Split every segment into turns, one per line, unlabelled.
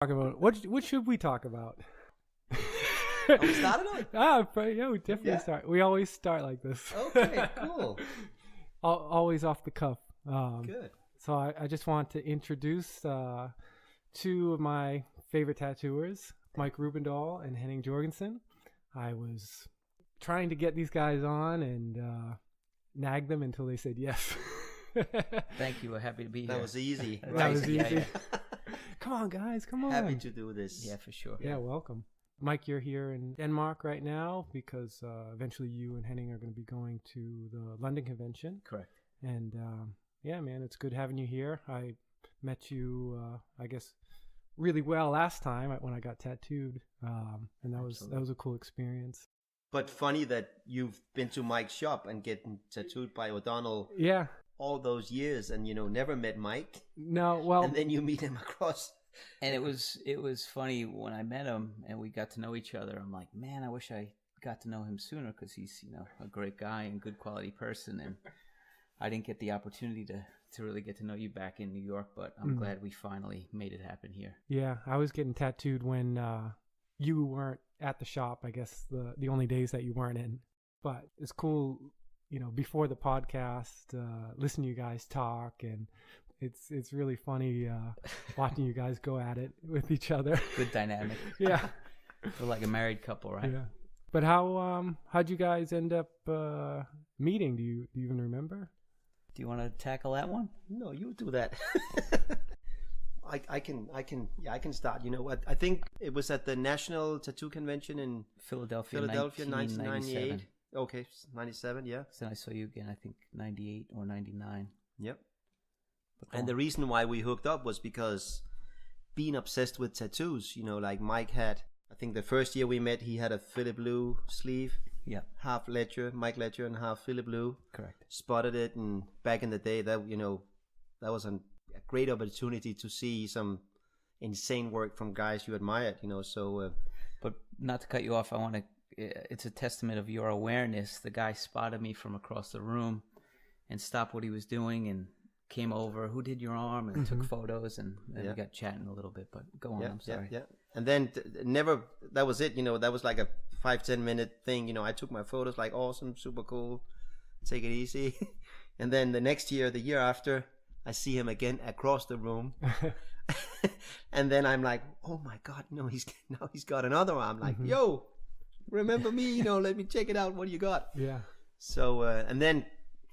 Talk about what should we talk about?
We started on?
Yeah, we definitely start. We always start like this.
Okay, cool.
Always off the cuff.
Good.
So I just want to introduce two of my favorite tattooers, Mike Rubendall and Henning Jørgensen. I was trying to get these guys on and nag them until they said yes.
Thank you. We're happy to be here.
That was easy.
That was easy.
Yeah.
Come on, guys. Come on.
Happy to do this.
Yeah, for sure.
Yeah, welcome. Mike, you're here in Denmark right now because eventually you and Henning are going to be going to the London convention.
Correct.
And yeah, man, it's good having you here. I met you, I guess, really well last time when I got tattooed, and that was a cool experience.
But funny that you've been to Mike's shop and getting tattooed by O'Donnell.
Yeah.
All those years, and never met Mike.
No, well,
and then you meet him across.
And it was funny when I met him and we got to know each other. I'm like, man, I wish I got to know him sooner because he's a great guy and good quality person. And I didn't get the opportunity to really get to know you back in New York, but I'm glad we finally made it happen here.
Yeah, I was getting tattooed when you weren't at the shop. I guess the only days that you weren't in. But it's cool. Before the podcast, listen to you guys talk, and it's really funny watching you guys go at it with each other.
Good dynamic.
Yeah,
we're like a married couple, right?
Yeah. But how'd you guys end up meeting? Do you even remember?
Do you want to tackle that one?
No, you do that. I can start. You know what? I think it was at the National Tattoo Convention in
Philadelphia,
1998. Okay, 97, yeah.
So I saw you again, I think 98 or 99.
Yep. And the reason why we hooked up was because being obsessed with tattoos, like Mike had, I think the first year we met, he had a Philip Lou sleeve.
Yeah.
Half Ledger, Mike Ledger and half Philip Lou.
Correct. Spotted
it, and back in the day, that was a great opportunity to see some insane work from guys you admired, so...
But not to cut you off, it's a testament of your awareness. The guy spotted me from across the room and stopped what he was doing and came over. Who did your arm? And took photos, and we got chatting a little bit. But go on, I'm sorry.
Yeah. And then that was it. That was like a 5-10 minute thing. I took my photos, like awesome, super cool, take it easy. And then the year after, I see him again across the room. And then I'm like, oh my God, he's got another arm. Like, yo, remember me, let me check it out. What do you got?
Yeah.
So and then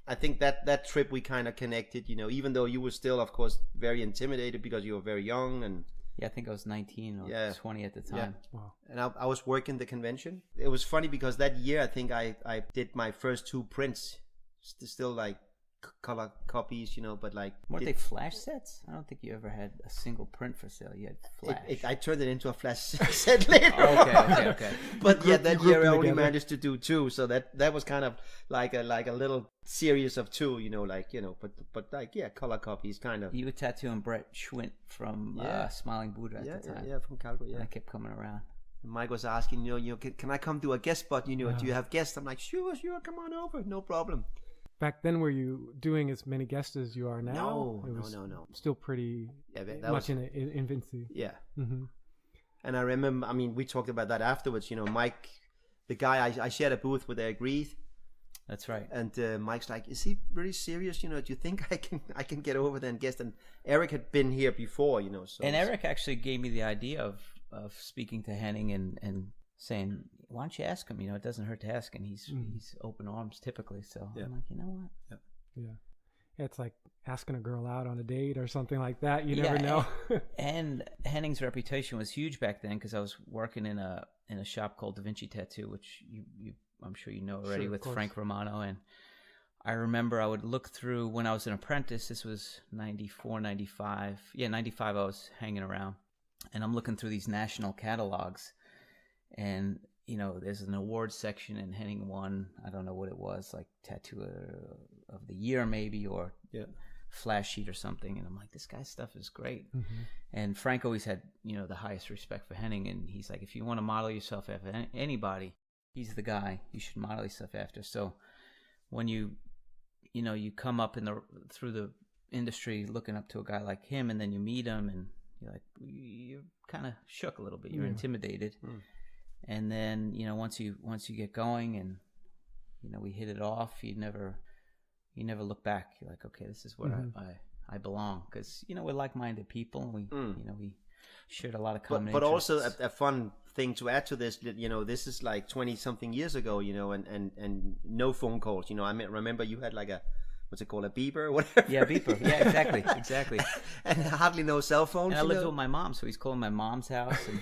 I think that trip we kind of connected, even though you were still, of course, very intimidated because you were very young. And
yeah, I think I was 19 or 20 at the time.
Yeah. Wow. And I was working the convention. It was funny because that year I think I did my first 2 prints, still like color copies, but like...
Weren't they flash sets? I don't think you ever had a single print for sale. You had flash.
I turned it into a flash set later.
Okay.
But that year I only managed to do 2, so that was kind of like a little series of 2, but color copies kind of.
You were tattooing Brett Schwint from Smiling Buddha at the time.
Yeah, from Calgary. Yeah,
and I kept coming around.
And Mike was asking, can I come do a guest spot? Do you have guests? I'm like, sure, come on over, no problem.
Back then, were you doing as many guests as you are now?
No.
Still pretty much in infancy.
Yeah. Mm-hmm. And I remember, we talked about that afterwards. Mike, the guy I shared a booth with, agreed.
That's right.
And Mike's like, is he really serious? Do you think I can get over there and guest? And Eric had been here before, So.
And Eric actually gave me the idea of speaking to Henning and saying, why don't you ask him? It doesn't hurt to ask, and he's open arms typically. So I'm like, you know what?
Yeah. It's like asking a girl out on a date or something like that. You never know.
And Henning's reputation was huge back then because I was working in a shop called Da Vinci Tattoo, which I'm sure you know already, with Frank Romano. And I remember I would look through when I was an apprentice. This was 94, 95. Yeah, 95 I was hanging around. And I'm looking through these national catalogs. And there's an awards section, and Henning won, I don't know what it was, like Tattoo of the Year maybe, or Flash Sheet or something. And I'm like, this guy's stuff is great. Mm-hmm. And Frank always had, the highest respect for Henning. And he's like, if you want to model yourself after anybody, he's the guy you should model yourself after. So when you come up through the industry looking up to a guy like him, and then you meet him and you're kind of shook a little bit. You're intimidated. And then, once you get going and, we hit it off, you never look back. You're like, okay, this is where I belong. Because, we're like-minded people. And we shared a lot of common
But
interests.
also a fun thing to add to this, this is like 20-something years ago, and no phone calls. I remember you had like what's it called, a beeper or whatever?
Yeah, beeper. Yeah, exactly.
And hardly no cell phones.
And I lived with my mom, so he's calling my mom's house. And...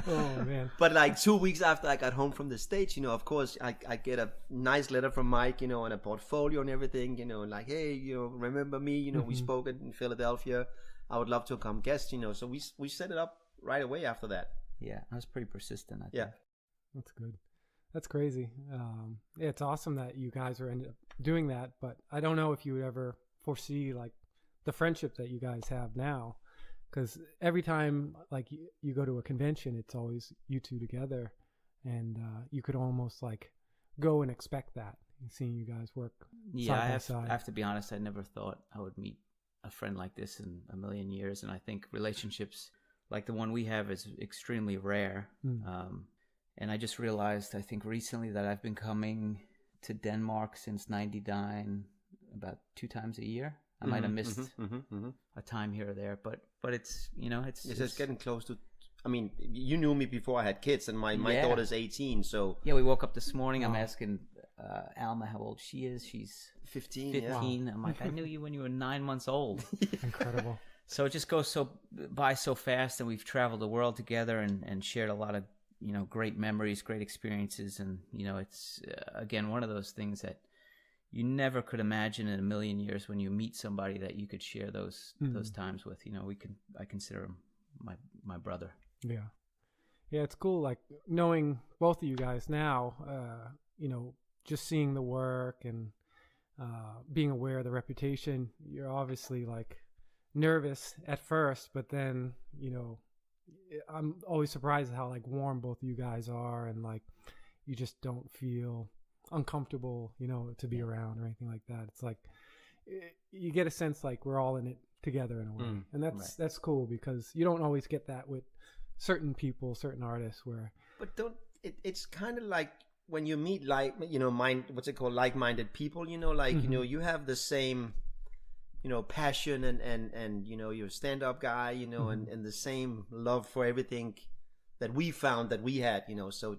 Oh, man.
But like 2 weeks after I got home from the States, of course, I get a nice letter from Mike, and a portfolio and everything, like, hey, remember me, we spoke in Philadelphia. I would love to come guest, so we set it up right away after that.
Yeah, I was pretty persistent, I think.
Yeah.
That's good. That's crazy. It's awesome that you guys are ended up doing that, but I don't know if you would ever foresee like the friendship that you guys have now, because every time like you go to a convention, it's always you two together, and you could almost like go and expect that, seeing you guys work side by side.
I have to be honest, I never thought I would meet a friend like this in a million years, and I think relationships like the one we have is extremely rare. And I just realized, I think recently, that I've been coming to Denmark since '99 about 2 times a year. I might have missed a time here or there, but it's it's
just getting close to. I mean, you knew me before I had kids, and my daughter's 18, so
yeah. We woke up this morning. I'm asking Alma how old she is. She's
15.
15. Yeah. I'm like, I knew you when you were 9 months old.
Incredible.
So it just goes by so fast, and we've traveled the world together and shared a lot of great memories, great experiences, and it's again one of those things that you never could imagine in a million years when you meet somebody that you could share those times with. I consider him my brother. Yeah,
it's cool. Like knowing both of you guys now, just seeing the work and being aware of the reputation. You're obviously like nervous at first, but then I'm always surprised at how like warm both of you guys are, and like you just don't feel uncomfortable, to be around or anything like that. It's like you get a sense like we're all in it together in a way, and that's cool, because you don't always get that with certain people, certain artists.
But it's kind of like when you meet like-minded people, you have the same passion and you're a stand-up guy, and the same love for everything that we found that we had, so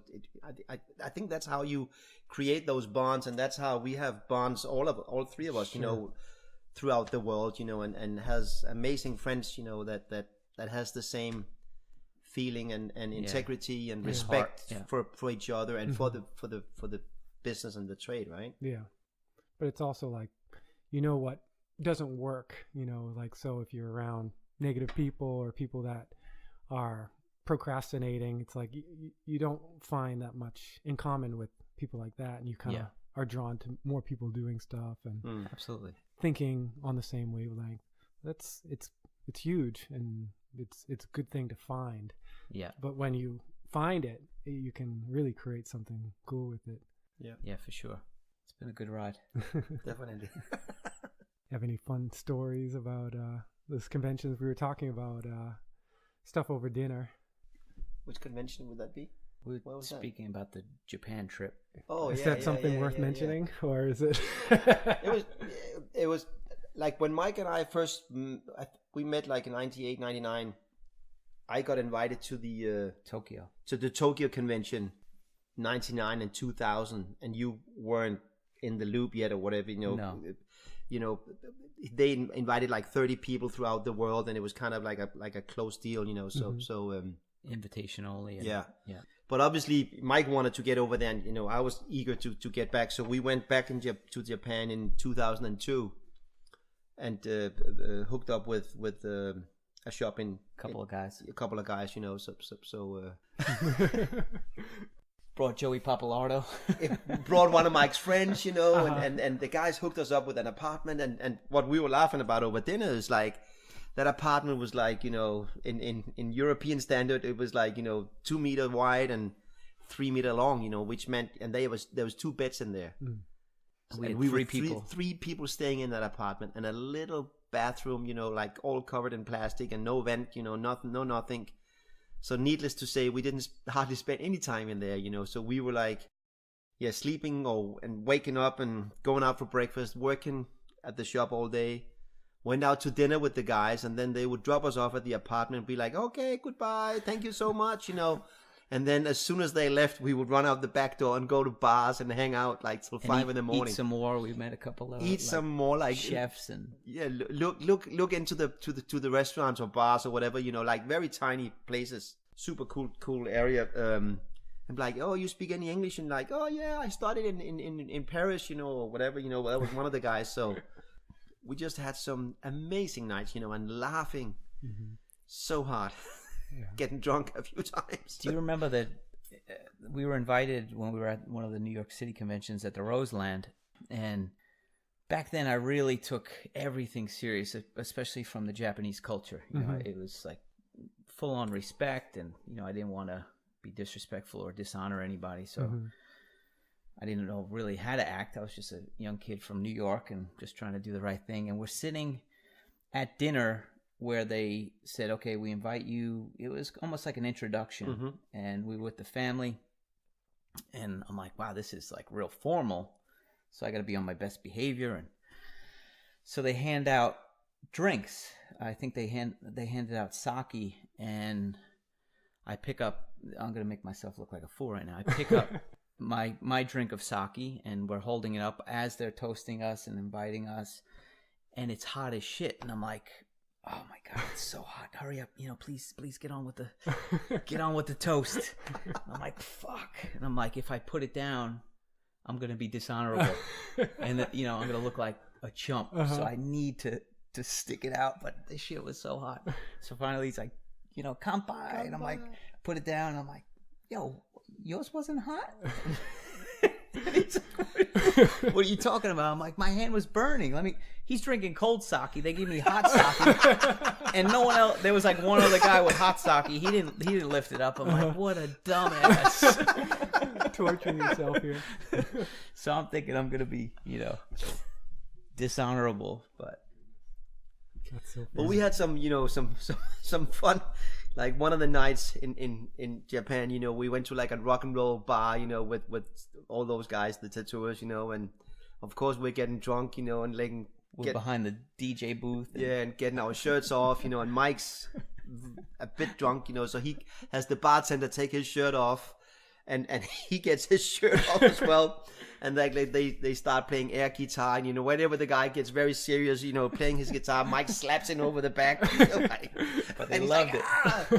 I think that's how you create those bonds, and that's how we have bonds, all three of us, throughout the world, and has amazing friends, that has the same feeling and integrity and respect for each other and for the business and the trade, right?
Yeah, but it's also like what doesn't work, like, so if you're around negative people or people that are procrastinating, it's like you don't find that much in common with people like that, and you kind of are drawn to more people doing stuff and
absolutely
thinking on the same wavelength. It's huge, and it's a good thing to find.
Yeah,
but when you find it, you can really create something cool with it.
Yeah, for sure. It's been a good ride.
Definitely.
Have any fun stories about those conventions we were talking about? Stuff over dinner.
Which convention would that be?
We were speaking about the Japan trip.
Oh,
is that something worth mentioning, or is it?
It was like when Mike and I first we met like in 98, 99. I got invited to the Tokyo convention, 99 and 2000, and you weren't in the loop yet or whatever.
No.
They invited like 30 people throughout the world, and it was kind of like a close deal, so
invitation only.
Yeah. But obviously Mike wanted to get over there, and I was eager to get back, so we went back to Japan in 2002 and hooked up with a shop in
a couple of guys,
so
brought Joey Papalardo.
It brought one of Mike's friends, and the guys hooked us up with an apartment, and what we were laughing about over dinner is like that apartment was like, in European standard, it was like, 2 meter wide and 3 meter long, which meant, and there was 2 beds in there.
We had 3 people.
3 people staying in that apartment, and a little bathroom, like all covered in plastic and no vent, nothing. So needless to say, we didn't hardly spend any time in there, So we were like, sleeping and waking up and going out for breakfast, working at the shop all day. Went out to dinner with the guys, and then they would drop us off at the apartment and be like, okay, goodbye, thank you so much, And then as soon as they left, we would run out the back door and go to bars and hang out like till 5 in the morning.
Eat some more. We met a couple of
some more like
chefs and
look into the restaurants or bars or whatever, like very tiny places, super cool area. And like, oh, you speak any English? And like, oh yeah, I studied in Paris, or whatever, that was one of the guys. So we just had some amazing nights, and laughing so hard, getting drunk a few times.
Do you remember that we were invited when we were at one of the New York City conventions at the Roseland? And back then I really took everything serious, especially from the Japanese culture. You know, it was like full on respect, and, I didn't want to be disrespectful or dishonor anybody. So I didn't know really how to act. I was just a young kid from New York and just trying to do the right thing. And we're sitting at dinner where they said, okay, we invite you. It was almost like an introduction. And we were with the family. And I'm like, wow, this is like real formal. So I got to be on my best behavior. And so they hand out drinks. I think they handed out sake. And I pick up, I'm going to make myself look like a fool right now. I pick up my drink of sake, and we're holding it up as they're toasting us and inviting us, and it's hot as shit. And I'm like, oh my God, it's so hot. Hurry up, please get on with the toast. And I'm like, fuck. And I'm like, if I put it down, I'm going to be dishonorable. And I'm going to look like a chump. So I need to stick it out. But this shit was so hot. So finally he's like, kanpai. And I'm like, put it down. And I'm like, yo, yours wasn't hot? He's like, what are you talking about? I'm like, my hand was burning. He's drinking cold sake. They gave me hot sake. And no one else, there was like one other guy with hot sake. He didn't lift it up. I'm like, what a dumbass.
Torturing yourself here.
So I'm thinking I'm going to be, dishonorable, but.
That's so
well, we had some fun. Like one of the nights in Japan, we went to like a rock and roll bar, with all those guys, the tattooers, and of course we're getting drunk, and like
we're behind the DJ booth.
And getting our shirts off, and Mike's a bit drunk, so he has the bartender take his shirt off, and he gets his shirt off as well. And like they start playing air guitar, and whenever the guy gets very serious, playing his guitar, Mike slaps him over the back.
But they loved it.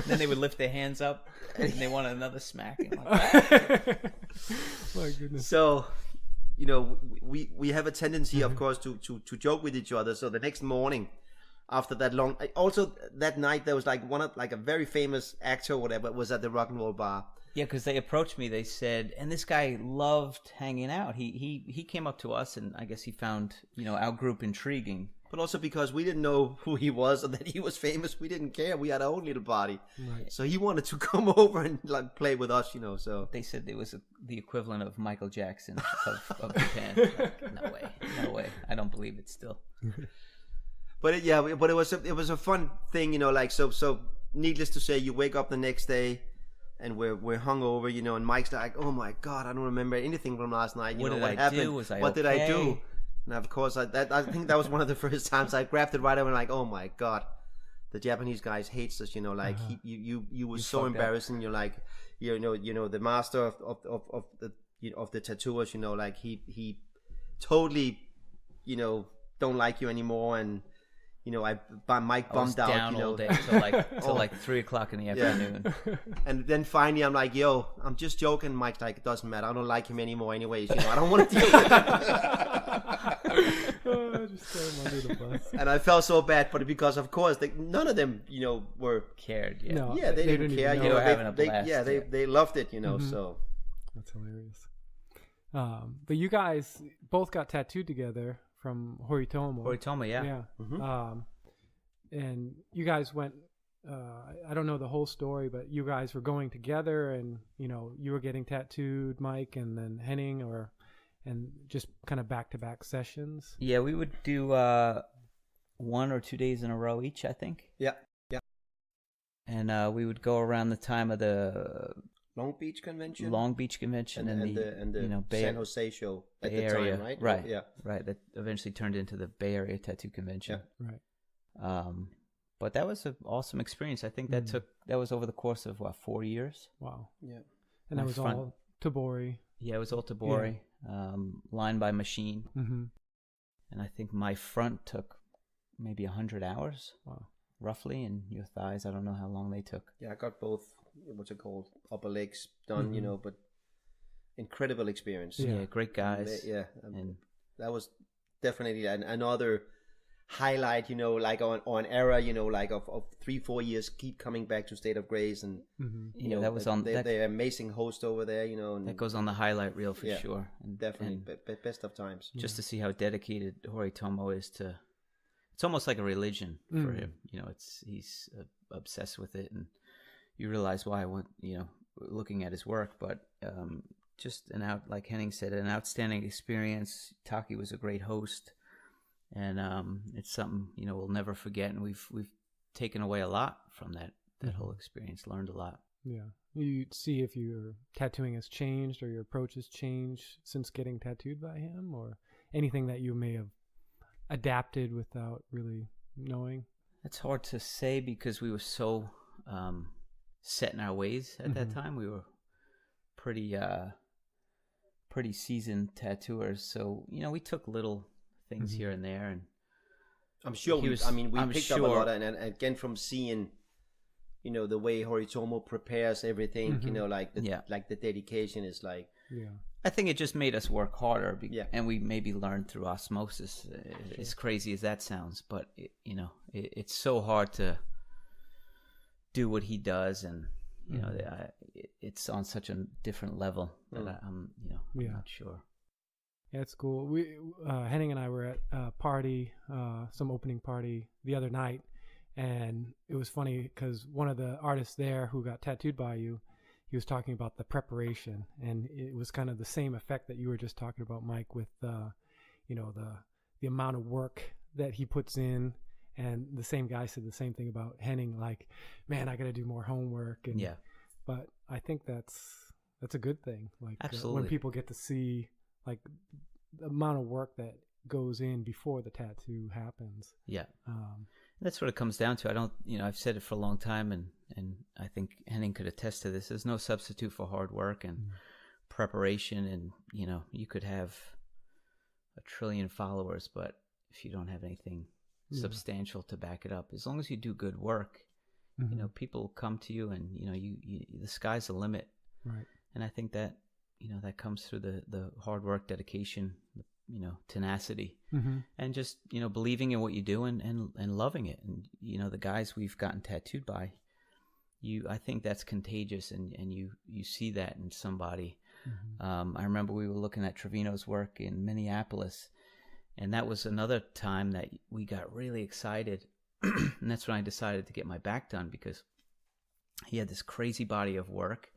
Then they would lift their hands up, and they wanted another smacking. Like,
my goodness.
So, we have a tendency, of course, to joke with each other. So the next morning, after that long, also that night there was like a very famous actor or whatever was at the rock and roll bar.
Yeah, because they approached me. They said, and this guy loved hanging out. He came up to us, and I guess he found our group intriguing.
But also because we didn't know who he was or that he was famous, we didn't care. We had our own little party,
right.
So he wanted to come over and like play with us, So
they said it was the equivalent of Michael Jackson of Japan. Like, no way. I don't believe it still.
But it was a fun thing, Like so. Needless to say, you wake up the next day. And we're hungover, and Mike's like, "Oh my God, I don't remember anything from last night. What happened? What did I do?" And of course, I think that was one of the first times I grabbed it right away and like, "Oh my God, the Japanese guys hates us." Like you were so embarrassing. You're like, the master of the tattooers. Like he totally, don't like you anymore. And Mike bummed out.
Down all day till like 3:00 in the afternoon.
And then finally, I'm like, "Yo, I'm just joking." Mike's like, "It doesn't matter. I don't like him anymore, anyways. I don't want to deal with him."
Just throw him under the bus.
And I felt so bad, but because of course none of them, were
cared. Yeah,
no,
they didn't care.
They were having a blast.
They loved it. So
that's hilarious. But you guys both got tattooed together. From Horitomo,
yeah.
Yeah. And you guys went, I don't know the whole story, but you guys were going together and, you were getting tattooed, Mike, and then Henning, and just kind of back-to-back sessions.
Yeah, we would do 1 or 2 days in a row each, I think.
Yeah.
And we would go around the time of the
Long Beach Convention
and the
San Jose show at
Bay
the
Area,
time, right?
Right.
Yeah.
Right. That eventually turned into the Bay Area Tattoo Convention.
Yeah.
Right.
But that was an awesome experience. I think that was over the course of 4 years.
Wow.
Yeah.
And that was all Tabori.
Yeah, it was all Tabori, line by machine.
Mm-hmm.
And I think my front took maybe 100 hours.
Wow.
Roughly, and your thighs, I don't know how long they took.
Yeah, I got both, what's it called, upper legs done, but incredible experience.
Yeah, great guys.
And that was definitely another highlight, like on era, like of 3-4 years, keep coming back to State of Grace, and
that was on
they're amazing host over there, and
that goes on the highlight reel for sure.
And definitely best of times.
Just to see how dedicated Horitomo is to. It's almost like a religion for him. He's obsessed with it, and you realize why when looking at his work. But just like Henning said, an outstanding experience. Taki was a great host, and it's something we'll never forget. And we've taken away a lot from that whole experience. Learned a lot.
Yeah, you see if your tattooing has changed or your approach has changed since getting tattooed by him, or anything that you may have adapted without really knowing.
It's hard to say because we were so set in our ways at that time. We were pretty seasoned tattooers, so we took little things here and there, and
I'm sure we picked up a lot, and again from seeing the way Horitomo prepares everything, like the dedication is like.
Yeah.
I think it just made us work harder, and we maybe learned through osmosis. As crazy as that sounds, but it's so hard to do what he does, and it's on such a different level that I'm not sure.
Yeah, it's cool. We Henning and I were at a party, some opening party the other night, and it was funny because one of the artists there who got tattooed by you, he was talking about the preparation, and it was kind of the same effect that you were just talking about, Mike, with the amount of work that he puts in. And the same guy said the same thing about Henning, like, man, I got to do more homework. And but I think that's a good thing. Like
absolutely,
when people get to see like the amount of work that goes in before the tattoo happens.
Yeah. That's what it comes down to. I don't, I've said it for a long time, and I think Henning could attest to this. There's no substitute for hard work and preparation, and you could have 1 trillion followers, but if you don't have anything substantial to back it up, as long as you do good work, people come to you, and you the sky's the limit.
Right. And
I think that that comes through the hard work, dedication, tenacity, and just believing in what you do and loving it. And the guys we've gotten tattooed by, I think that's contagious, and you see that in somebody. I remember we were looking at Trevino's work in Minneapolis, and that was another time that we got really excited. And that's when I decided to get my back done, because he had this crazy body of work,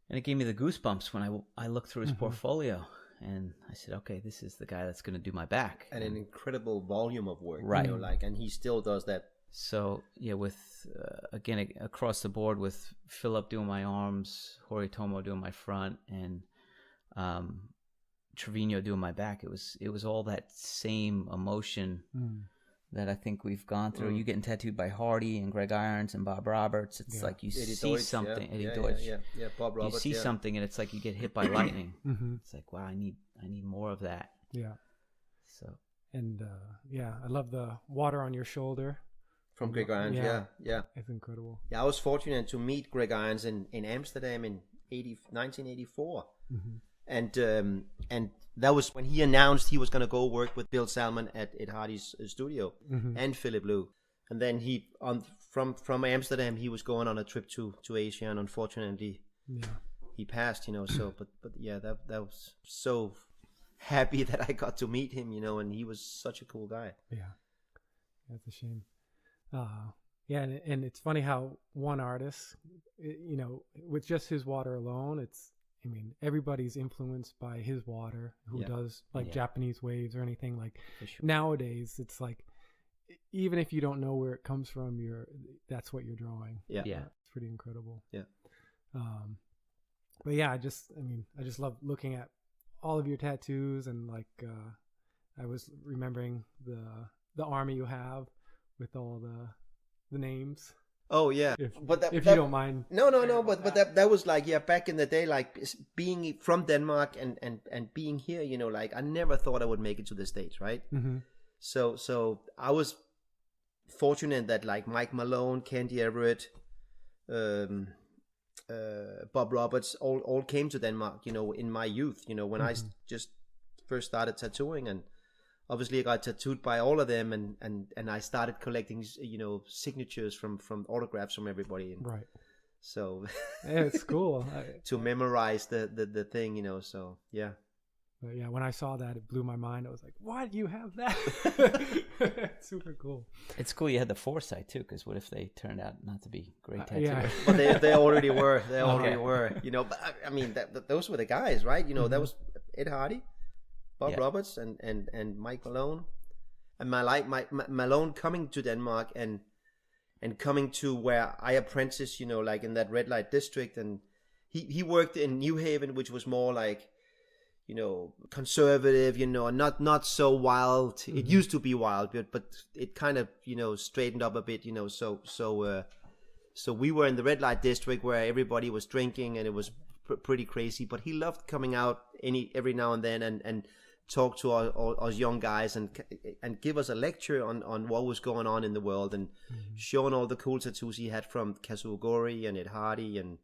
and it gave me the goosebumps when I looked through his portfolio. And I said, okay, this is the guy that's going to do my back.
And an incredible volume of work,
right?
And he still does that.
So yeah, with again across the board, with Philip doing my arms, Horitomo doing my front, and Trevino doing my back, it was all that same emotion that I think we've gone through. You getting tattooed by Hardy and Greg Irons and Bob Roberts. It's like you
Eddie
see
Deutsch,
something. Eddie
yeah,
Deutsch.
Yeah, Bob Roberts.
You see something, and it's like you get hit by lightning. It's like, wow, I need more of that.
Yeah.
So.
And I love the water on your shoulder.
From Greg Irons, yeah.
It's incredible.
Yeah, I was fortunate to meet Greg Irons in Amsterdam in 1984. And that was when he announced he was going to go work with Bill Salmon at Ed Hardy's studio and Philip Liu. And then he from Amsterdam he was going on a trip to Asia, and unfortunately he passed. So but yeah, that was so happy that I got to meet him. And he was such a cool guy.
Yeah, that's a shame. And it's funny how one artist, with just his water alone, everybody's influenced by his water who does Japanese waves or anything. Like nowadays, it's like even if you don't know where it comes from, that's what you're drawing.
Yeah.
It's pretty incredible.
Yeah.
But yeah, I just love looking at all of your tattoos, and like I was remembering the army you have with all the names.
Oh yeah,
if you don't mind.
No. But that was like, yeah, back in the day, like being from Denmark and being here, you know, like I never thought I would make it to the States, right?
Mm-hmm.
So I was fortunate that like Mike Malone, Candy Everett, Bob Roberts all came to Denmark, you know, in my youth, you know, when I just first started tattooing, and obviously I got tattooed by all of them, and I started collecting, you know, signatures from autographs from everybody. And
right.
So
yeah, it's cool
to memorize the thing, you know. So yeah.
But yeah, when I saw that, it blew my mind. I was like, "Why do you have that?" Super cool.
It's cool you had the foresight too, because what if they turned out not to be great tattooers?
Yeah.
But they already were. They already were. You know, but I mean, those were the guys, right? You know, that was Ed Hardy, Bob Roberts, and Mike Malone, and Malone coming to Denmark and coming to where I apprenticed, you know, like in that red light district, and he worked in New Haven, which was more like, you know, conservative, you know, not so wild. It used to be wild, but it kind of, you know, straightened up a bit, you know. So we were in the red light district where everybody was drinking, and it was pretty crazy. But he loved coming out every now and then and talk to us young guys and give us a lecture on what was going on in the world, and showing all the cool tattoos he had from Kazuo Gori and Ed Hardy and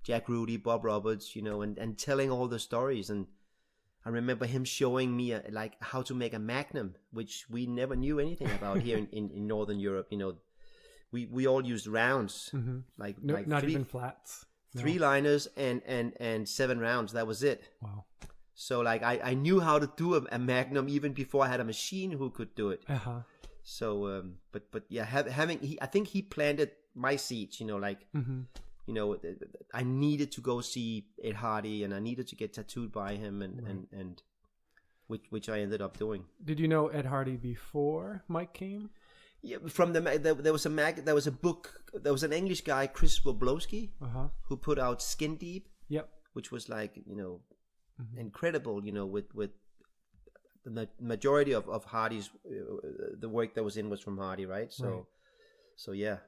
Jack Rudy, Bob Roberts, you know, and telling all the stories. And I remember him showing me like how to make a Magnum, which we never knew anything about here in Northern Europe. You know, we all used rounds, like
not even flats.
3 liners and 7 rounds. That was it.
Wow.
So like I knew how to do a Magnum even before I had a machine who could do it. So but yeah, I think he planted my seeds. You know, like. You know, I needed to go see Ed Hardy, and I needed to get tattooed by him, and which I ended up doing.
Did you know Ed Hardy before Mike came?
Yeah, from there was a book. There was an English guy, Chris Woblowski, who put out Skin Deep. Yep. Which was like, you know, incredible. You know, with the majority of Hardy's the work that was from Hardy, right? So yeah.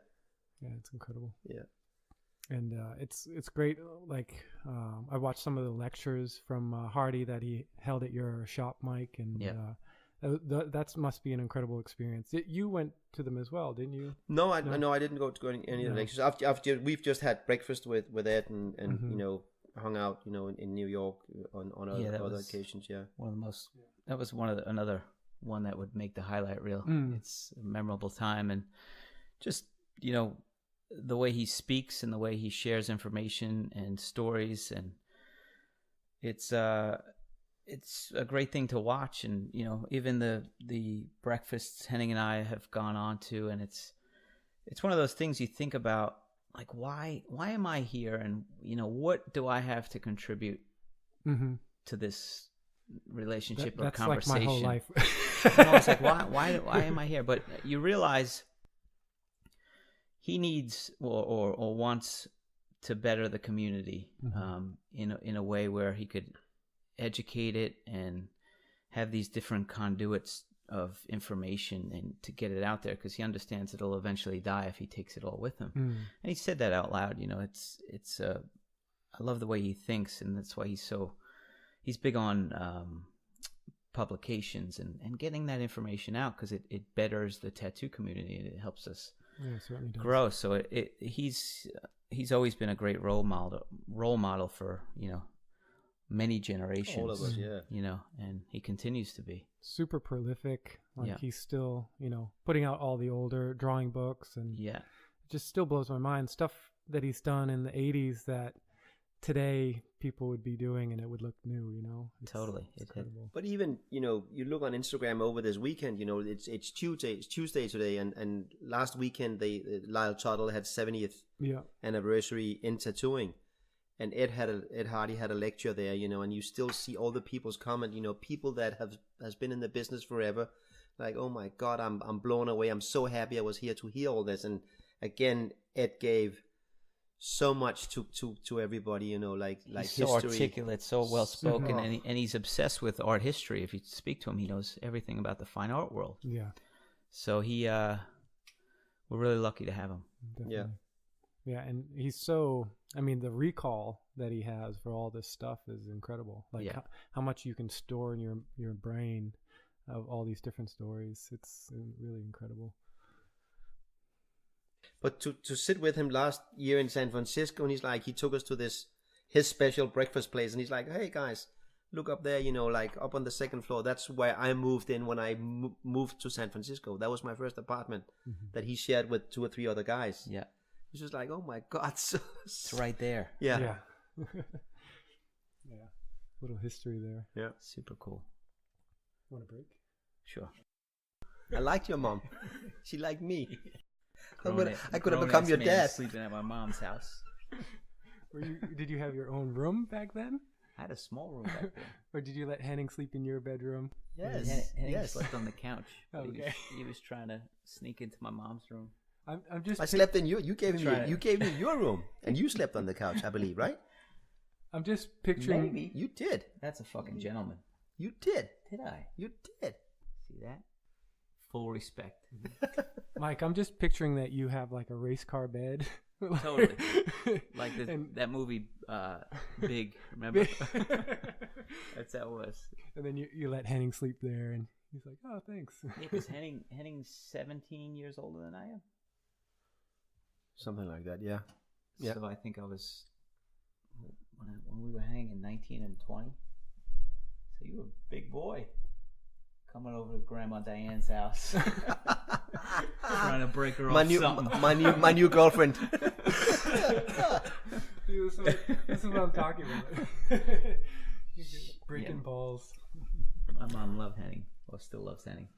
Yeah, it's incredible.
Yeah.
And it's great. Like I watched some of the lectures from Hardy that he held at your shop, Mike, and that must be an incredible experience. You went to them as well, didn't you?
No, I didn't go to any of the lectures. We've just had breakfast with Ed and you know, hung out, you know, in New York on other occasions. Yeah,
one of the most. That was another one that would make the highlight reel. It's a memorable time, and just, you know, the way he speaks and the way he shares information and stories, and it's a great thing to watch. And, you know, even the breakfasts Henning and I have gone on to, and it's one of those things you think about, like, why am I here, and, you know, what do I have to contribute to this relationship or conversation?
Like my whole life.
No, it's like, why am I here? But you realize he needs or wants to better the community in a way where he could educate it and have these different conduits of information and to get it out there, because he understands it'll eventually die if he takes it all with him. And he said that out loud. You know, it's I love the way he thinks, and that's why he's big on publications and getting that information out, because it betters the tattoo community and it helps us grow. So he's always been a great role model for, you know, many generations.
All of us, yeah.
You know, and he continues to be
super prolific. Like he's still, you know, putting out all the older drawing books, and it just still blows my mind. Stuff that he's done in the 80s that today people would be doing and it would look new, you know.
Totally.
It's incredible.
But even, you know, you look on Instagram over this weekend, you know, it's Tuesday today, and last weekend Lyle Tuttle had 70th anniversary in tattooing, and Ed Hardy had a lecture there, you know, and you still see all the people's comment, you know, people that has been in the business forever, like, oh my God, I'm blown away. I'm so happy I was here to hear all this. And again, Ed gave so much to everybody, you know, like
he's so
history.
articulate, so well spoken, and he's obsessed with art history. If you speak to him, he knows everything about the fine art world.
Yeah.
So we're really lucky to have him.
Definitely.
Yeah.
Yeah, and he's so, I mean, the recall that he has for all this stuff is incredible. Like how much you can store in your brain of all these different stories. It's really incredible.
But to sit with him last year in San Francisco, and he took us to his special breakfast place, and he's like, hey guys, look up there, you know, like up on the second floor. That's where I moved in when I moved to San Francisco. That was my first apartment that he shared with 2 or 3 other guys.
Yeah.
It's just like, oh my God.
It's right there.
Yeah.
Yeah. Yeah. Little history there.
Yeah.
Super cool.
Want a break?
Sure.
I liked your mom. She liked me. I could have
Grown-ass
become your
man
dad.
Sleeping at my mom's house.
Did you have your own room back then?
I had a small room back then.
Or did you let Henning sleep in your bedroom?
Yes.
Henning slept on the couch.
Okay.
He was trying to sneak into my mom's room.
I'm just.
I slept in you gave me your room, and you slept on the couch, I believe, right?
I'm just picturing.
Maybe.
You did.
That's a fucking gentleman.
You did.
Did I?
You did.
See that? Full respect.
Mike, I'm just picturing that you have like a race car bed.
Totally. Like that movie, Big. Remember? That's how it was.
And then you let Henning sleep there, and he's like, "Oh, thanks."
Yeah, because Henning's 17 years older than I am.
Something like that, yeah.
So I think I was when we were hanging 19 and 20. So you were a big boy coming over to Grandma Diane's house, trying to break her off something.
My new girlfriend.
This is what I'm talking about. Breaking balls.
My mom loved Henning, or still loves Henning.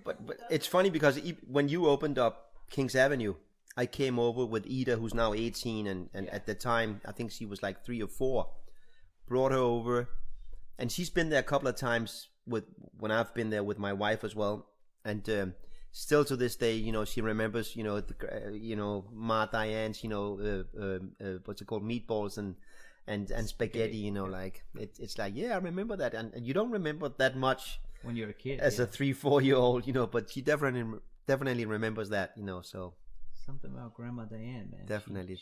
But it's funny because when you opened up Kings Avenue, I came over with Ida, who's now 18, and at the time, I think she was like 3 or 4. Brought her over, and she's been there a couple of times when I've been there with my wife as well. And still to this day, you know, she remembers, you know, Ma Diane's, you know, what's it called, meatballs and spaghetti, you know, like it's like, yeah, I remember that, and you don't remember that much
when you're a kid,
as a 3-4-year-old, you know, but she definitely remembers that, you know, so.
Something about Grandma Diane, man.
Definitely.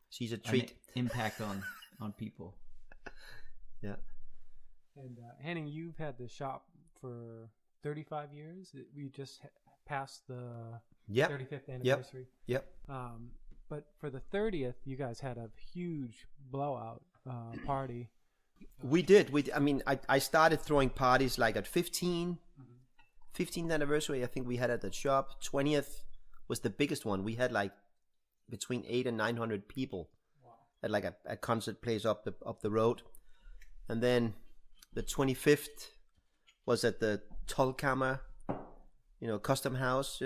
She's a treat.
Impact on people.
Yeah.
And Henning, you've had the shop for 35 years. We just passed the 35th anniversary.
Yep.
But for the 30th, you guys had a huge blowout party.
We did. I started throwing parties like at 15th anniversary. I think we had at the shop. 20th was the biggest one. We had like between 800 and 900 people at like a concert place up the road. And then the 25th was at the Tolkammer, you know, custom house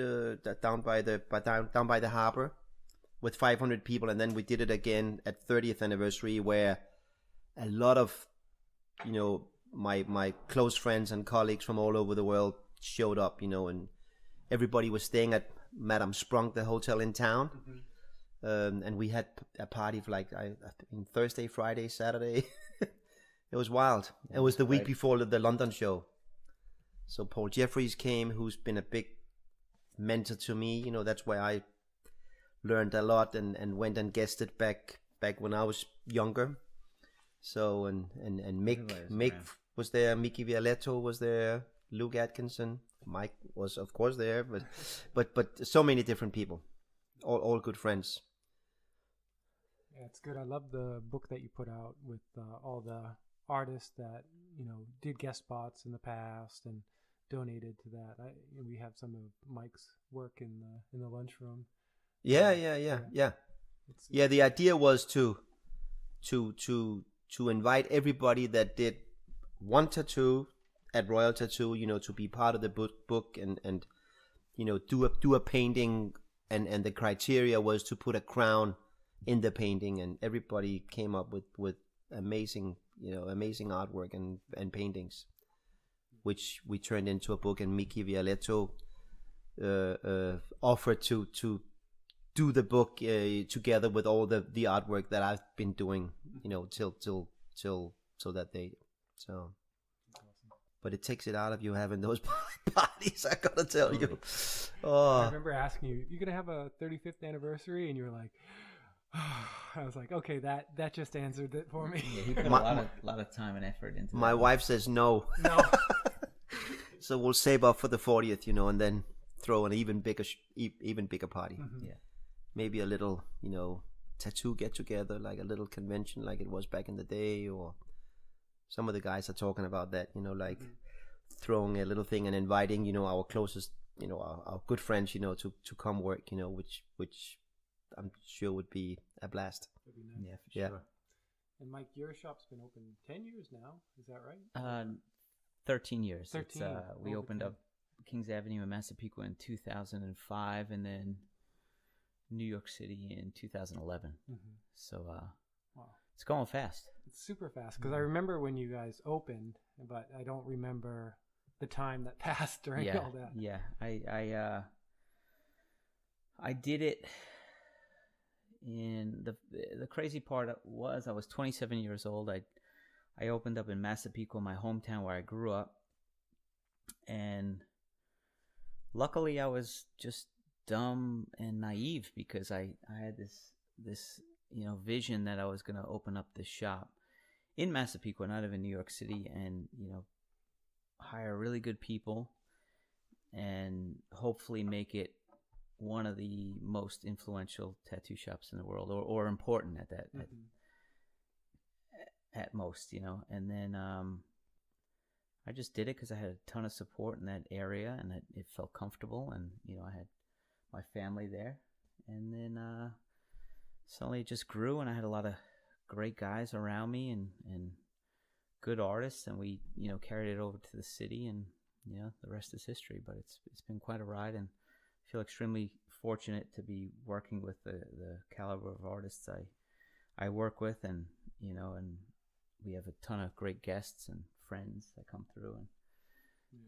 down by the harbor with 500 people. And then we did it again at 30th anniversary, where a lot of, you know, my close friends and colleagues from all over the world showed up, you know, and everybody was staying at Madame Sprunk, the hotel in town. And we had a party for like I think Thursday, Friday, Saturday. It was wild. It was the week before the London show. So Paul Jeffries came, who's been a big mentor to me. You know, that's where I learned a lot and went and guested back when I was younger. So and Mick was there, Mickey Violetto was there, Luke Atkinson, Mike was of course there, but so many different people, all good friends.
Yeah, it's good. I love the book that you put out with all the artists that, you know, did guest spots in the past and donated to that. We have some of Mike's work in the lunchroom.
Yeah. The idea was to invite everybody that did one tattoo at Royal Tattoo, you know, to be part of the book and you know, do a painting, and the criteria was to put a crown in the painting, and everybody came up with amazing artwork and paintings which we turned into a book, and Miki Vialetto offered to do the book together with all the artwork that I've been doing, till that day. So, but it takes it out of you having those parties, I gotta tell you.
I remember asking you, "You gonna have a 35th anniversary?" And you were like, I was like, okay, that just answered it for me.
Yeah, he put a lot of time and effort into
my wife says no. So we'll save up for the 40th, and then throw an even bigger party.
Mm-hmm.
Yeah,
maybe a little, tattoo get together, like a little convention, like it was back in the day. Or some of the guys are talking about that, like throwing a little thing and inviting, our closest, our good friends, to come work, which I'm sure would be a blast.
That'd be nice.
Yeah, for sure.
And Mike, your shop's been open 10 years now, is that right?
13 years.
13.
We opened up Kings Avenue in Massapequa in 2005, and then New York City in 2011.
Mm-hmm.
So
wow,
it's going fast.
It's super fast, because I remember when you guys opened, but I don't remember the time that passed during all that.
Yeah, I did it. In the crazy part was I was 27 years old. I opened up in Massapequa, my hometown where I grew up, and luckily I was just dumb and naive, because I had this vision that I was going to open up this shop in Massapequa, not even New York City, and hire really good people and hopefully make it one of the most influential tattoo shops in the world, or important at that, at most, and then I just did it because I had a ton of support in that area, and it felt comfortable, and I had my family there, and then suddenly it just grew, and I had a lot of great guys around me and good artists, and we carried it over to the city, and the rest is history. But it's been quite a ride, and feel extremely fortunate to be working with the caliber of artists I work with, and and we have a ton of great guests and friends that come through, and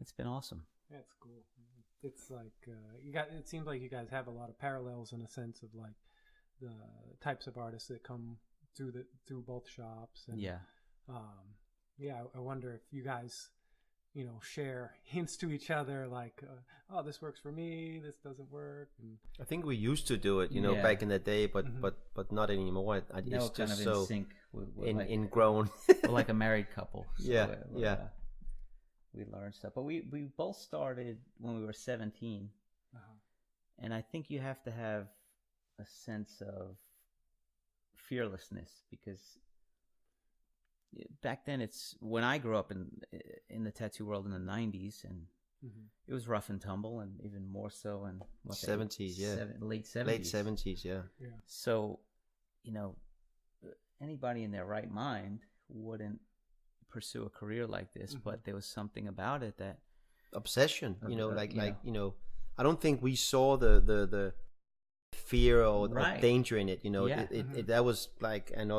it's been awesome.
Yeah, it's cool. It's like it seems like you guys have a lot of parallels in a sense of like the types of artists that come through both shops, and I wonder if you guys share hints to each other, like, oh, this works for me, this doesn't work. And
I think we used to do it, back in the day, but not anymore. It's just
kind of
so
in sync. We're
ingrown.
We're like a married couple. So we learned stuff, but we both started when we were 17, and I think you have to have a sense of fearlessness, because back then, it's when I grew up in the tattoo world in the 90s, and it was rough and tumble, and even more so in what
70s,
late 70s.
Late 70s, yeah.
So, anybody in their right mind wouldn't pursue a career like this, but there was something about it that
obsession, I don't think we saw the fear or danger in it, that was like, and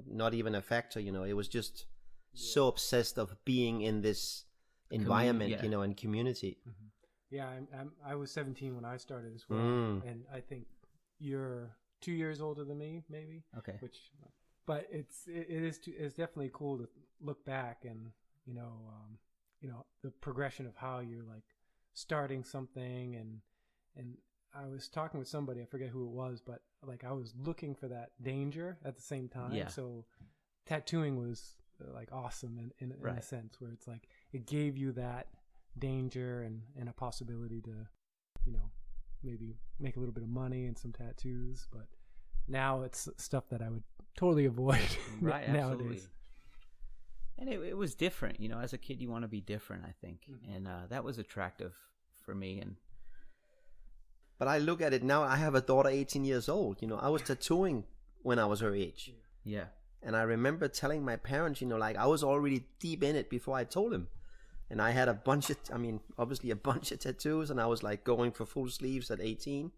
not even a factor, it was just so obsessed of being in this environment, and community.
I was 17 when I started as well, and I think you're 2 years older than me, maybe.
Okay.
But it's definitely cool to look back and the progression of how you're like starting something, and I was talking with somebody, I forget who it was, but like I was looking for that danger at the same time.
Yeah.
So tattooing was like awesome in a sense, where it's like it gave you that danger and a possibility to, maybe make a little bit of money and some tattoos. But now it's stuff that I would totally avoid nowadays.
And it was different, as a kid you want to be different, I think. And that was attractive for me.
But I look at it now, I have a daughter 18 years old. I was tattooing when I was her age.
Yeah.
And I remember telling my parents, like I was already deep in it before I told them. And I had obviously a bunch of tattoos, and I was like going for full sleeves at 18.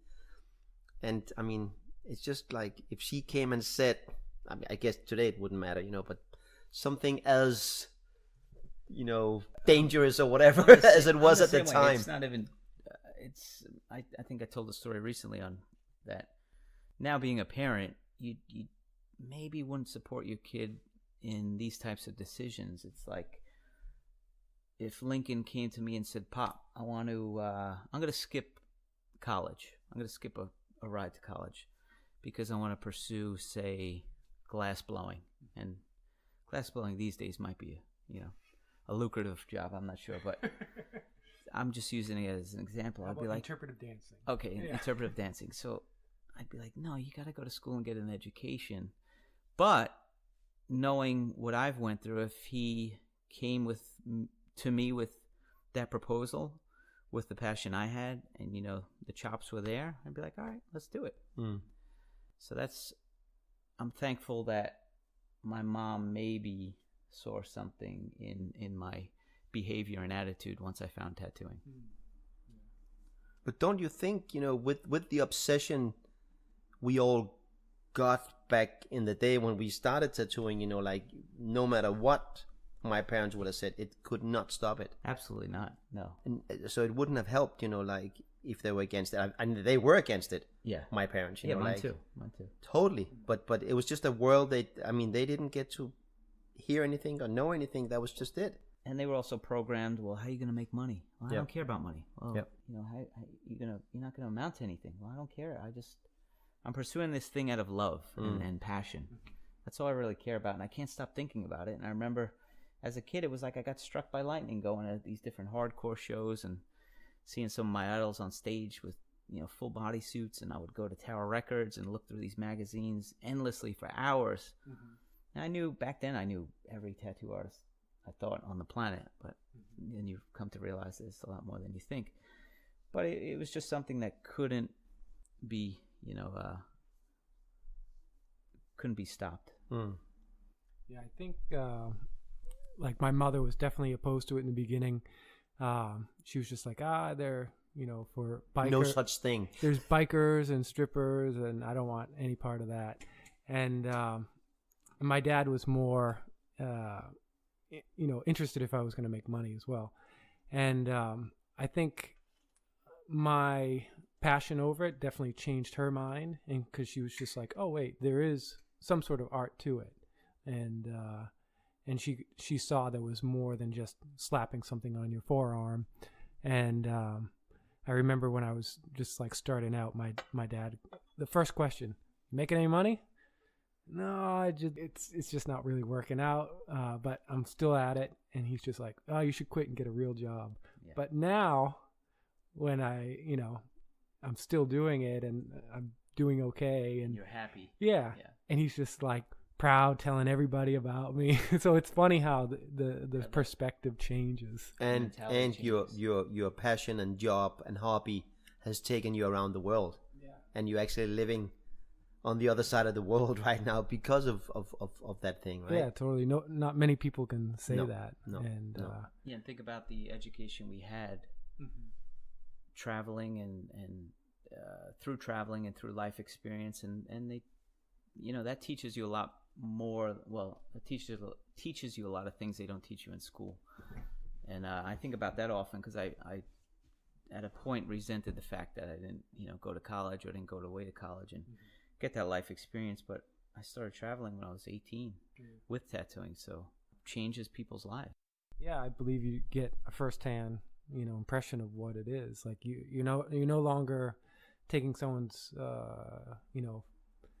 And it's just like if she came and said, I guess today it wouldn't matter, but something as dangerous or whatever as it was at the time.
It's not even. I think I told the story recently on that. Now being a parent, you maybe wouldn't support your kid in these types of decisions. It's like if Lincoln came to me and said, "Pop, I'm going to skip college. I'm going to skip a ride to college because I want to pursue, say, glass blowing." And glass blowing these days might be a lucrative job. I'm not sure, but I'm just using it as an example. I'd be like,
interpretive dancing.
Okay, yeah. Interpretive dancing. So I'd be like, no, you got to go to school and get an education. But knowing what I've went through, if he came to me with that proposal, with the passion I had, and the chops were there, I'd be like, all right, let's do it. So I'm thankful that my mom maybe saw something in my behavior and attitude once I found tattooing.
But don't you think, with the obsession we all got back in the day when we started tattooing, like no matter what my parents would have said, it could not stop it.
Absolutely not. No.
And so it wouldn't have helped, like if they were against it. And they were against it.
Yeah.
My parents,
mine too.
Totally. But it was just a world they didn't get to hear anything or know anything. That was just it.
And they were also programmed, well, how are you going to make money? Well, I don't care about money. Well, how you're not going to amount to anything. Well, I don't care. I'm pursuing this thing out of love and passion. That's all I really care about, and I can't stop thinking about it. And I remember as a kid, it was like I got struck by lightning going to these different hardcore shows and seeing some of my idols on stage with full body suits, and I would go to Tower Records and look through these magazines endlessly for hours. And I knew every tattoo artist I thought on the planet, but then you come to realize there's a lot more than you think. But it was just something that couldn't be stopped.
Yeah, I think like my mother was definitely opposed to it in the beginning. She was just like, they're for bikers.
No such thing.
There's bikers and strippers, and I don't want any part of that. And my dad was more interested if I was going to make money as well. And I think my passion over it definitely changed her mind, and because she was just like, oh wait, there is some sort of art to it, and she saw there was more than just slapping something on your forearm. And I remember when I was just like starting out, my dad, the first question, making any money? No, it's just not really working out, but I'm still at it. And he's just like, oh, you should quit and get a real job. Yeah. But now when I'm still doing it and I'm doing okay, and
you're happy.
Yeah. And he's just like proud, telling everybody about me. So it's funny how the perspective changes.
And your passion and job and hobby has taken you around the world. Yeah. And you're actually living on the other side of the world right now because of that thing, right?
Yeah, totally. No, not many people can say that.
No.
And
and think about the education we had. Traveling and through traveling and through life experience, and they, that teaches you a lot more. Well, it teaches you a lot of things they don't teach you in school. And I think about that often because I at a point resented the fact that I didn't go to college or didn't go away to college and get that life experience. But I started traveling when I was 18 with tattooing, so it changes people's lives.
Yeah, I believe you get a firsthand impression of what it is. Like you're no longer taking someone's
word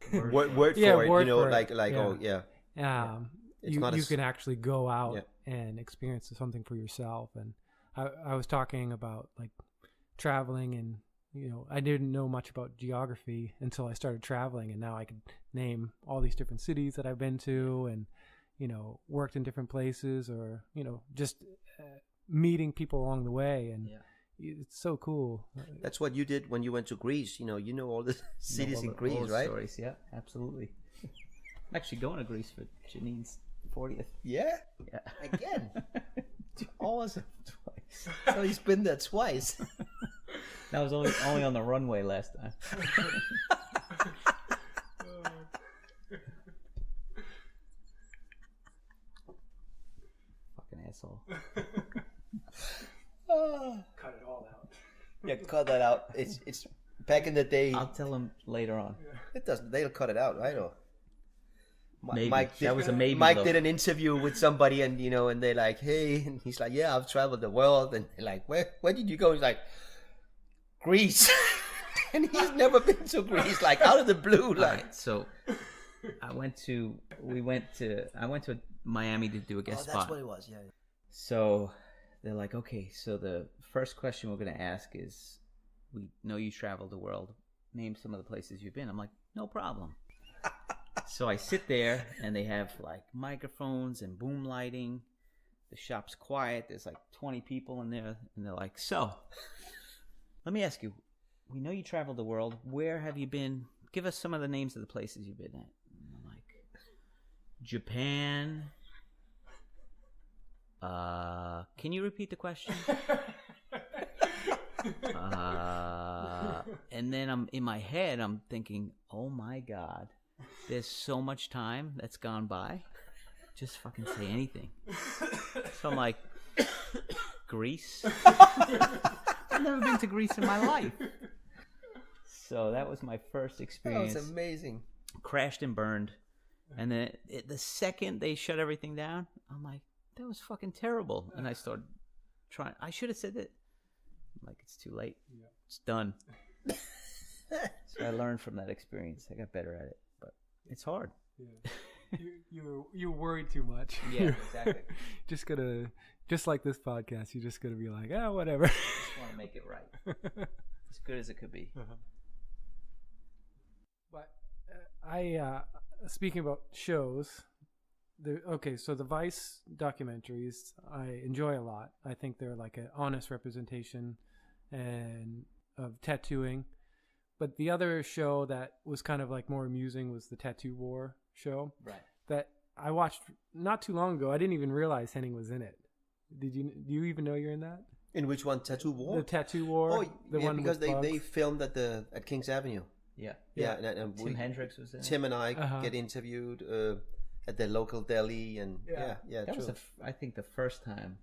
for it.
You can actually go out and experience something for yourself. And I was talking about like traveling, and I didn't know much about geography until I started traveling, and now I could name all these different cities that I've been to, and worked in different places, or just meeting people along the way, and it's so cool.
That's what you did when you went to Greece. All the cities in Greece,
all the
right?
Stories. Yeah, absolutely. I'm actually going to Greece for Janine's 40th.
Yeah. Again. Awesome. Twice. So he's been there twice.
That was only on the runway last time. Fucking asshole.
Cut it all out.
Yeah, cut that out. It's back in the day.
I'll tell him later on.
It doesn't. They'll cut it out, right? Or
Maybe.
Mike did,
That was a maybe.
Mike
though.
did an interview with somebody, and and they're like, "Hey," and he's like, "Yeah, I've traveled the world," and they're like, "Where did you go?" He's like, "Greece," and he's never been to Greece, like out of the blue, like.
Right, so I went to Miami to do a guest
Oh,
spot.
that's what it was. Yeah.
So they're like, okay, so the first question we're going to ask is, we know you traveled the world. Name some of the places you've been. I'm like, no problem. So I sit there, and they have like microphones and boom lighting. The shop's quiet. There's like 20 people in there, and they're like, so let me ask you, we know you traveled the world. Where have you been? Give us some of the names of the places you've been at. And I'm like, Japan. Can you repeat the question? And then I'm in my head, I'm thinking, oh my God, there's so much time that's gone by. Just fucking say anything. So I'm like, Greece? I've never been to Greece in my life. So that was my first experience.
That was amazing.
Crashed and burned. And then the second they shut everything down, I'm like, that was fucking terrible. And I started trying. I should have said that. I'm like, it's too late. Yeah. It's done. So I learned from that experience. I got better at it, but it's hard.
Yeah. You worried too much.
Yeah, exactly.
Just like this podcast, you're just gonna be like, whatever.
Just want to make it right, as good as it could be.
Uh-huh. But I speaking about shows. So the Vice documentaries I enjoy a lot. I think they're like an honest representation of tattooing. But the other show that was kind of like more amusing was the Tattoo War show.
Right.
That I watched not too long ago. I didn't even realize Henning was in it. Do you even know you're in that?
In which one? Tattoo War?
The Tattoo War.
Oh,
the one
because
with
they filmed at Kings Avenue.
Yeah.
Yeah. And
Tim Hendricks was in it.
Tim and I get interviewed at the local deli, and
that
true.
was I think the first time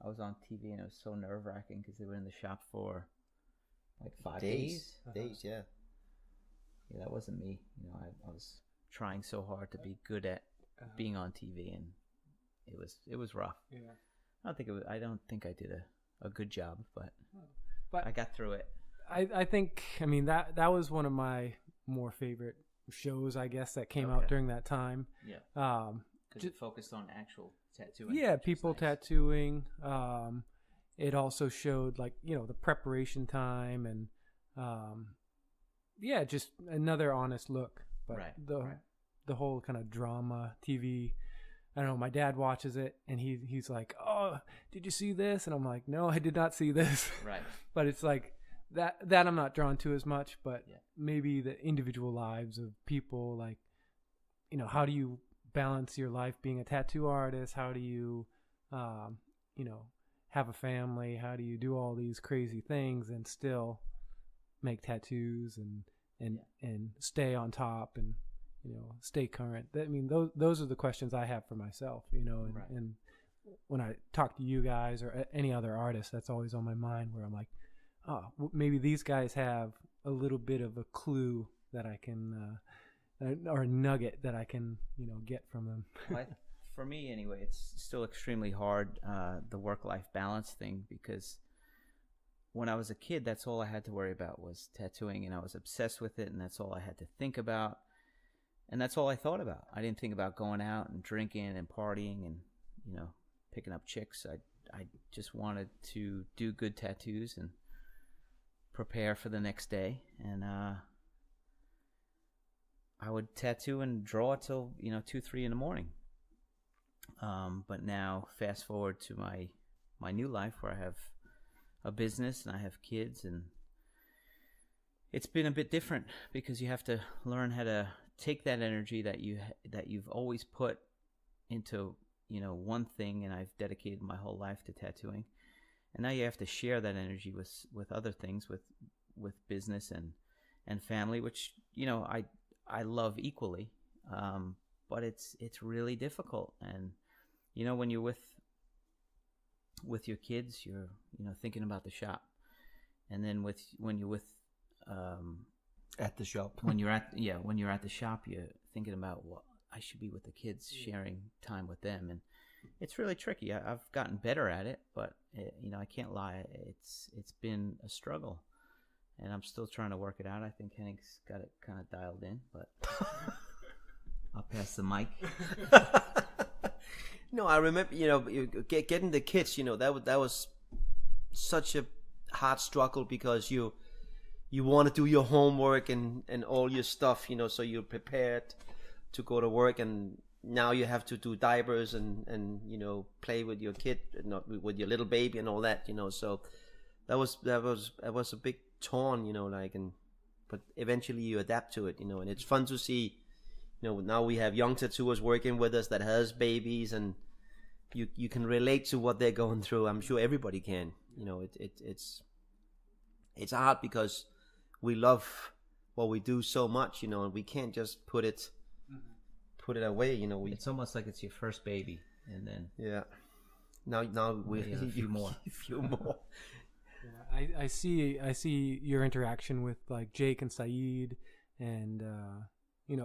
I was on TV, and it was so nerve-wracking because they were in the shop for like 5 days.
Days, yeah.
Yeah, that wasn't me. I was trying so hard to be good at being on TV, and it was rough.
Yeah.
I don't think I did a good job, but I got through it.
I think that was one of my more favorite shows, I guess, that came out during that time.
Yeah. Because it focused on actual tattooing.
Yeah, people tattooing. It also showed the preparation time and just another honest look. But the whole kind of drama TV. I don't know, my dad watches it and he's like, "Oh, did you see this?" And I'm like, "No, I did not see this."
Right.
But it's like that I'm not drawn to as much, but maybe the individual lives of people, like, how do you balance your life being a tattoo artist? How do you have a family? How do you do all these crazy things and still make tattoos and stay on top and stay current? Those are the questions I have for myself, and when I talk to you guys or any other artist, that's always on my mind, where I'm like, oh, maybe these guys have a little bit of a clue that I can or a nugget that I can get from them.
For me anyway, it's still extremely hard, the work-life balance thing, because when I was a kid, that's all I had to worry about was tattooing, and I was obsessed with it, and that's all I had to think about, and that's all I thought about. I didn't think about going out and drinking and partying and picking up chicks. I just wanted to do good tattoos and prepare for the next day, and I would tattoo and draw till 2-3 in the morning. But now fast forward to my new life, where I have a business and I have kids, and it's been a bit different, because you have to learn how to take that energy that you've always put into one thing, and I've dedicated my whole life to tattooing, and now you have to share that energy with other things, with business and family, which I love equally, but it's really difficult. And when you're with with your kids, you're thinking about the shop, and then when you're with
at the shop,
when you're at the shop, you're thinking about, well, I should be with the kids, sharing time with them, and it's really tricky. I've gotten better at it, but I can't lie, it's been a struggle, and I'm still trying to work it out. I think Henning's got it kind of dialed in, but I'll pass the mic.
No, I remember, getting the kids, that was such a hard struggle, because you want to do your homework and all your stuff, so you're prepared to go to work, and now you have to do diapers and play with your kid, not with your little baby and all that, so that was a big torn, but eventually you adapt to it, and it's fun to see, now we have young tattooers working with us that has babies, and you can relate to what they're going through. I'm sure everybody can. It's hard because we love what we do so much, and we can't just put it away.
It's almost like it's your first baby, and then
now we
have a few more.
A few more.
Yeah, I see your interaction with like Jake and Saeed and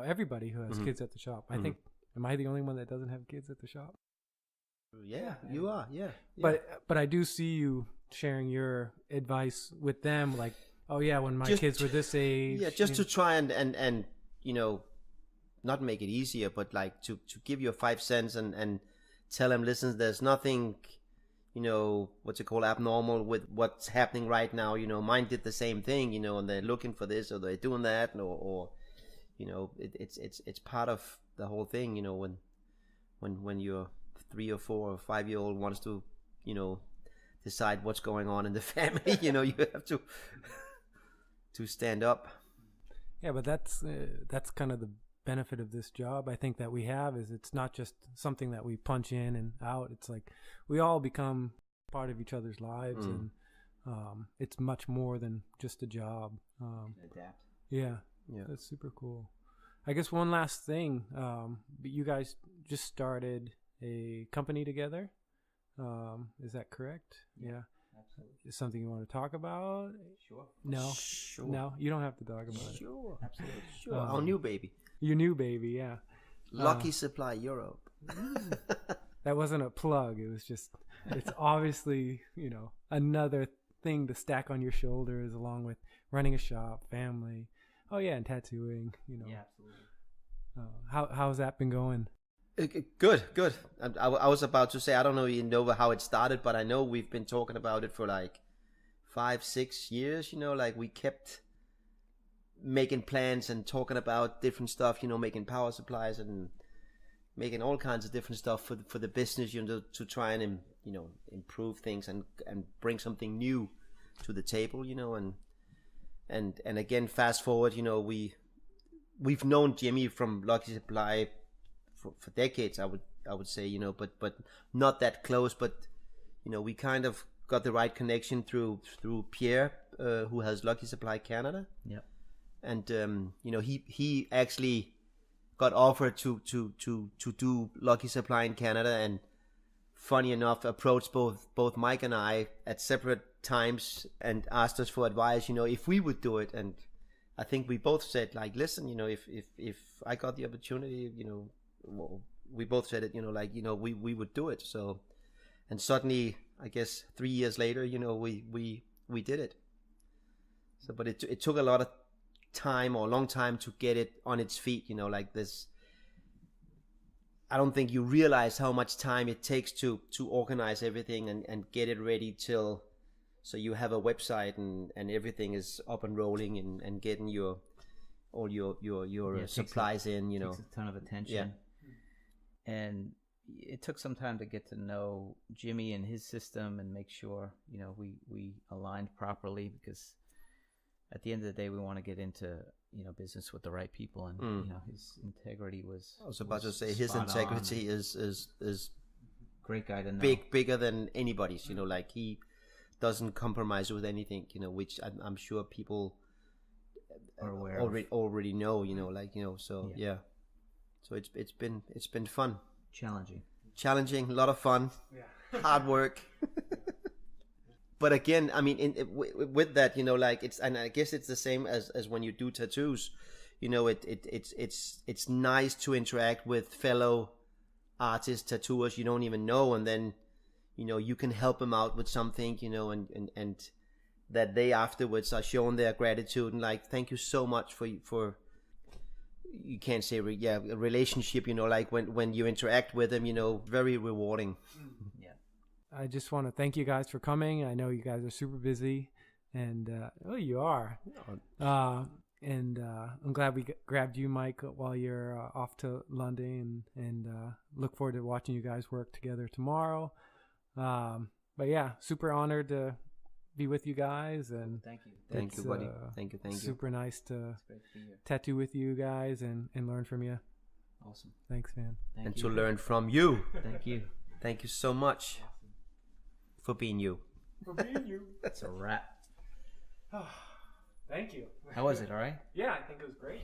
everybody who has kids at the shop. I think, am I the only one that doesn't have kids at the shop?
Yeah, you are. Yeah.
But I do see you sharing your advice with them, like, oh yeah, when my kids were this age.
Yeah, just to try and not make it easier, but like to give you 5 cents and tell them, listen, there's nothing, what's it called, abnormal with what's happening right now. Mine did the same thing, and they're looking for this or they're doing that, or it's part of the whole thing, when you're 3 or 4 or 5 year old wants to, decide what's going on in the family, you have to stand up.
Yeah, but that's kind of the benefit of this job, I think, that we have, is it's not just something that we punch in and out. It's like we all become part of each other's lives, and it's much more than just a job.
Adapt.
Yeah, that's super cool. I guess one last thing, you guys just started a company together. Is that correct? Yeah.
Absolutely.
Is something you want to talk about?
Sure.
No.
Sure.
No, you don't have to talk about it.
Sure.
Absolutely.
Sure. Our new baby.
Your new baby, yeah.
Lucky Supply Europe.
That wasn't a plug. It was just, it's obviously, another thing to stack on your shoulders, along with running a shop, family. Oh yeah, and tattooing,
Yeah, absolutely.
How's that been going?
Good. I was about to say, I don't know how it started, but I know we've been talking about it for like 5-6 years, like we kept making plans and talking about different stuff, making power supplies and making all kinds of different stuff for the business, to try and improve things and bring something new to the table, and again, fast forward, we've known Jimmy from Lucky Supply for decades, I would say, but not that close, but we kind of got the right connection through Pierre, who has Lucky Supply Canada.
Yep.
And he actually got offered to do Lucky Supply in Canada, and funny enough approached both Mike and I at separate times and asked us for advice, if we would do it. And I think we both said, like, listen, if I got the opportunity, well, we both said it, we would do it. So, and suddenly, I guess 3 years later, we did it. So, but it took a lot of time, or a long time, to get it on its feet, like this. I don't think you realize how much time it takes to organize everything and get it ready so you have a website and everything is up and rolling and getting all your supplies in,
Takes a ton of attention.
Yeah.
And it took some time to get to know Jimmy and his system and make sure, we aligned properly, because at the end of the day, we want to get into, business with the right people, and his integrity was.
I was about to say, his integrity is
great guy to know.
Bigger than anybody's. Like, he doesn't compromise with anything. Which I'm sure people
are aware
already know. So yeah. So it's been fun.
Challenging.
challenging, a lot of fun, hard work. But again, I mean, with that, you know, like and I guess it's the same as when you do tattoos. You know, it's nice to interact with fellow artists, tattooers you don't even know, and then, you know, you can help them out with something, you know, and that they afterwards are showing their gratitude and like, thank you so much for you can't say a relationship, you know, like when you interact with them, you know, very rewarding.
Yeah.
I just want to thank you guys for coming. I know you guys are super busy, and you are. And I'm glad we grabbed you, Mike, while you're off to London, and look forward to watching you guys work together tomorrow. But yeah, super honored to be with you guys, and
thank you,
buddy. Thank you.
Super nice to
be here.
tattoo with you guys and learn from you.
Awesome.
Thanks, man.
Thank you. To learn from you.
Thank you
so much for being you.
That's a wrap.
Thank you.
How was it? All right?
Yeah, I think it was great.